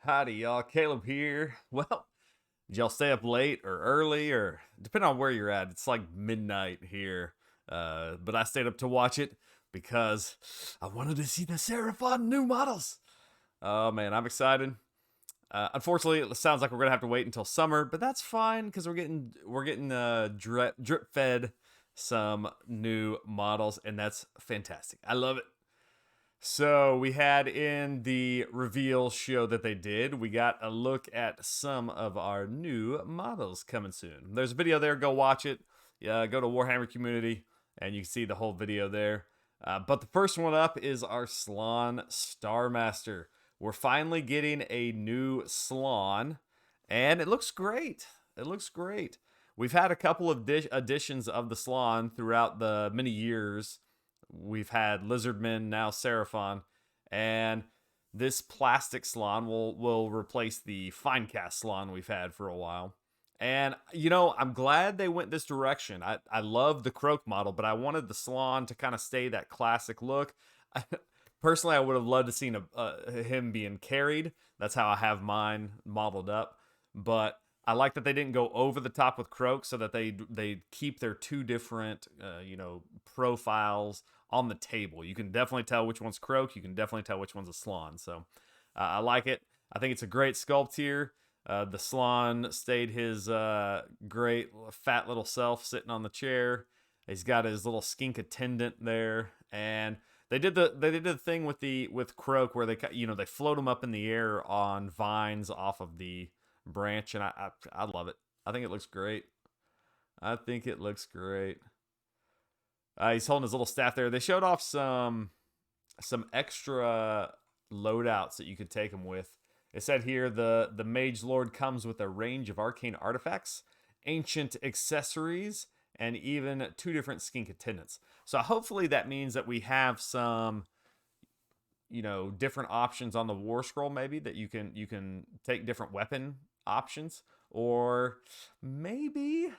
Howdy, y'all. Caleb here. Well, did y'all stay up late or early, or depending on where you're at? It's like midnight here, but I stayed up to watch it because I wanted to see the Seraphon new models. Oh man, I'm excited. Unfortunately, it sounds like we're gonna have to wait until summer, but that's fine because we're getting drip fed some new models, and that's fantastic. I love it. So we had in the reveal show that they did, we got a look at some of our new models coming soon. There's a video there. Go watch it. Yeah, go to Warhammer Community, and you can see the whole video there. But the first one up is our Slann Starmaster. We're finally getting a new Slann, and it looks great. It looks great. We've had a couple of editions of the Slann throughout the many years. We've had Lizardmen, now Seraphon, and this plastic Slann will replace the fine cast Slann we've had for a while. And I'm glad they went this direction. I love the Croak model, but I wanted the Slann to kind of stay that classic look. Personally, I would have loved to seen him being carried. That's how I have mine modeled up. But I like that they didn't go over the top with Croak, so that they keep their two different profiles on the table. You can definitely tell which one's Croak. You can definitely tell which one's a Slann. So I like it. I think it's a great sculpt here. The Slann stayed his great fat little self sitting on the chair. He's got his little skink attendant there, and they did the thing with Croak where they float him up in the air on vines off of the branch, and I love it. I think it looks great. I think it looks great. He's holding his little staff there. They showed off some extra loadouts that you could take him with. It said here the Mage Lord comes with a range of arcane artifacts, ancient accessories, and even 2 different skink attendants. So hopefully that means that we have some different options on the war scroll, maybe that you can take different weapon options, or maybe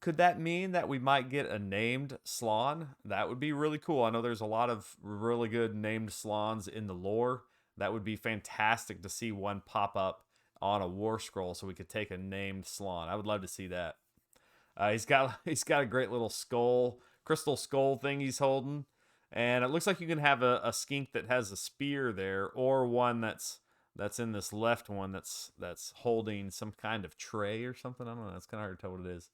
could that mean that we might get a named Slann? That would be really cool. I know there's a lot of really good named Slanns in the lore. That would be fantastic to see one pop up on a war scroll, so we could take a named Slann. I would love to see that. He's got a great little crystal skull thing he's holding, and it looks like you can have a skink that has a spear there, or one that's in this left one that's holding some kind of tray or something. I don't know. It's kind of hard to tell what it is.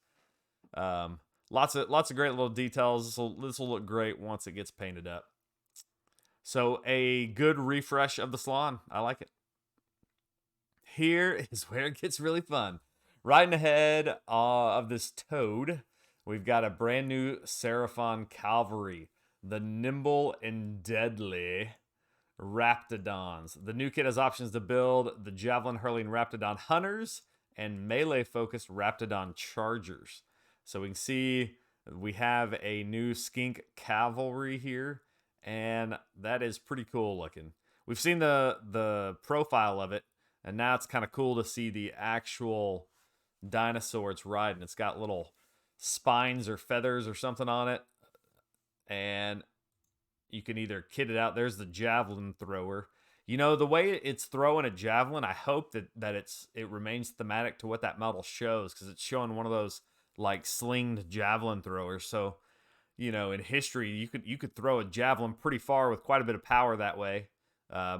Lots of great little details. This will look great once it gets painted up. So a good refresh of the Slann. I like it. Here is where it gets really fun. Riding ahead of this toad, we've got a brand new Seraphon Cavalry, the nimble and deadly Raptadons. The new kit has options to build the javelin hurling Raptadon hunters and melee focused Raptadon chargers. So we can see we have a new skink cavalry here, and that is pretty cool looking. We've seen the profile of it, and now it's kind of cool to see the actual dinosaur it's riding. It's got little spines or feathers or something on it, and you can either kit it out. There's the javelin thrower. The way it's throwing a javelin, I hope that it remains thematic to what that model shows, because it's showing one of those like slinged javelin throwers. So, in history, you could throw a javelin pretty far with quite a bit of power that way,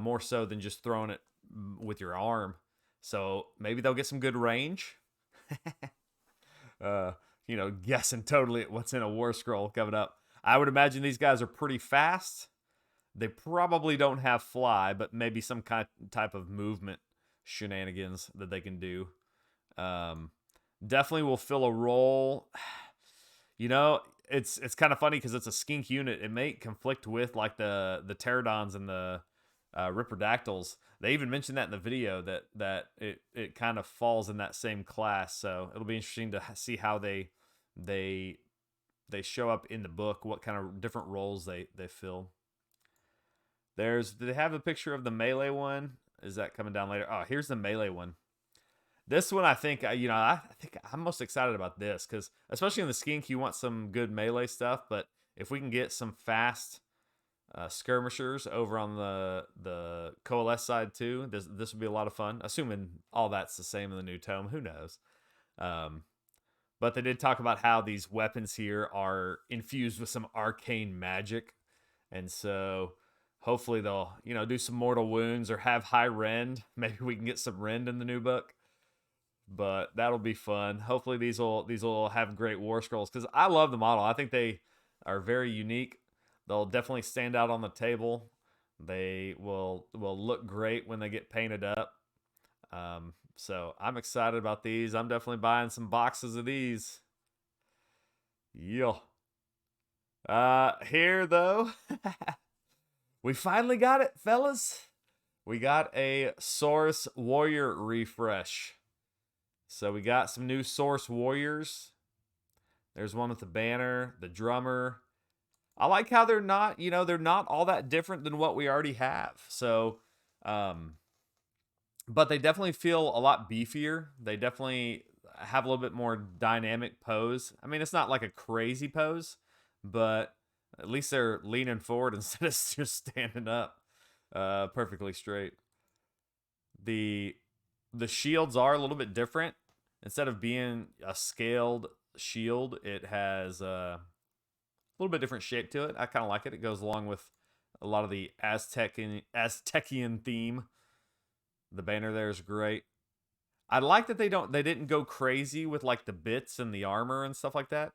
more so than just throwing it with your arm. So maybe they'll get some good range. Guessing totally at what's in a war scroll coming up. I would imagine these guys are pretty fast. They probably don't have fly, but maybe some type of movement shenanigans that they can do. Definitely will fill a role. It's kind of funny because it's a skink unit. It may conflict with like the pterodons and the Raptadons. They even mentioned that in the video that it kind of falls in that same class. So it'll be interesting to see how they show up in the book, what kind of different roles they fill. Do they have a picture of the melee one? Is that coming down later? Oh, here's the melee one. This one, I think I'm most excited about this, because especially in the skink, you want some good melee stuff. But if we can get some fast skirmishers over on the coalesce side too. This will be a lot of fun. Assuming all that's the same in the new tome, who knows? Um, but they did talk about how these weapons here are infused with some arcane magic, and so hopefully they'll do some mortal wounds or have high rend. Maybe we can get some rend in the new book. But that'll be fun. Hopefully these will have great war scrolls because I love the model. I think they are very unique. They'll definitely stand out on the table. They will look great when they get painted up. So I'm excited about these. I'm definitely buying some boxes of these. Yeah. Here though, we finally got it, fellas. We got a Saurus Warrior refresh. So we got some new Saurus Warriors. There's one with the banner, the drummer. I like how they're not, they're not all that different than what we already have. So, but they definitely feel a lot beefier. They definitely have a little bit more dynamic pose. I mean, it's not like a crazy pose, but at least they're leaning forward instead of just standing up perfectly straight. The shields are a little bit different. Instead of being a scaled shield, it has a little bit different shape to it. I kind of like it. It goes along with a lot of the Aztecian theme. The banner there is great. I like that they didn't go crazy with like the bits and the armor and stuff like that.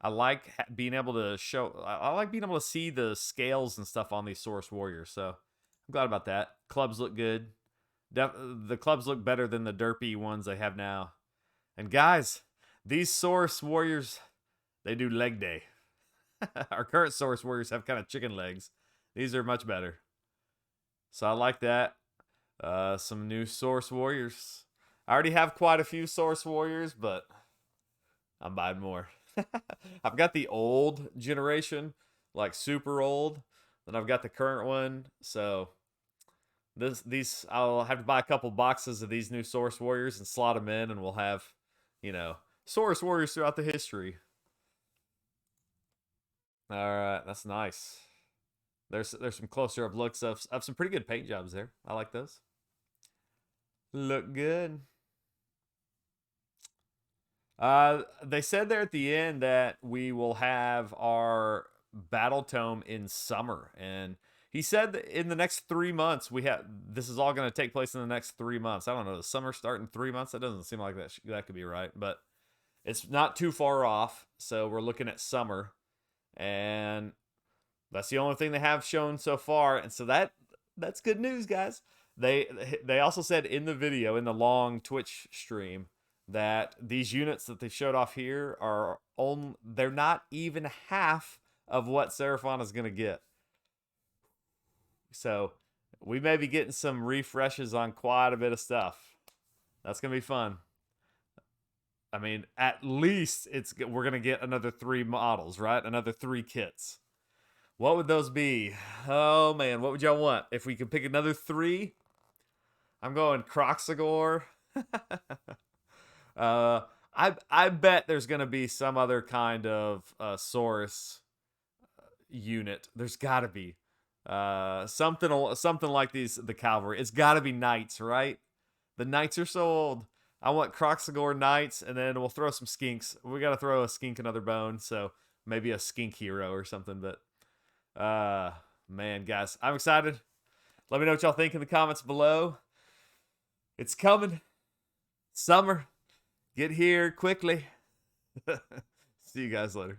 I like being able to I like being able to see the scales and stuff on these Saurus Warriors. So I'm glad about that. Clubs look good. The clubs look better than the derpy ones they have now. And guys, these Saurus Warriors, they do leg day. Our current Saurus Warriors have kind of chicken legs. These are much better. So I like that. Some new Saurus Warriors. I already have quite a few Saurus Warriors, but I'm buying more. I've got the old generation, like super old. Then I've got the current one. So these I'll have to buy a couple boxes of these new Saurus Warriors and slot them in, and we'll have, Saurus Warriors throughout the history. All right, that's nice. There's some closer up looks of some pretty good paint jobs there. I like those. Look good. They said there at the end that we will have our battle tome in summer, and he said that in the next 3 months this is all going to take place in the next 3 months. I don't know, the summer start in 3 months. That doesn't seem like that could be right, but it's not too far off. So we're looking at summer, and that's the only thing they have shown so far, and so that's good news, guys. They also said in the video, in the long Twitch stream, that these units that they showed off here they're not even half of what Seraphon is going to get. So we may be getting some refreshes on quite a bit of stuff. That's going to be fun. I mean, at least we're going to get another 3 models, right? Another 3 kits. What would those be? Oh, man. What would y'all want? If we could pick another 3, I'm going Croxagore. I bet there's going to be some other kind of Saurus unit. There's got to be. Something like the Cavalry. It's got to be Knights, right? The Knights are so old. I want Croxagore Knights, and then we'll throw some Skinks. We got to throw a Skink another bone, so maybe a Skink hero or something. But man, guys, I'm excited. Let me know what y'all think in the comments below. It's coming. Summer. Get here quickly. See you guys later.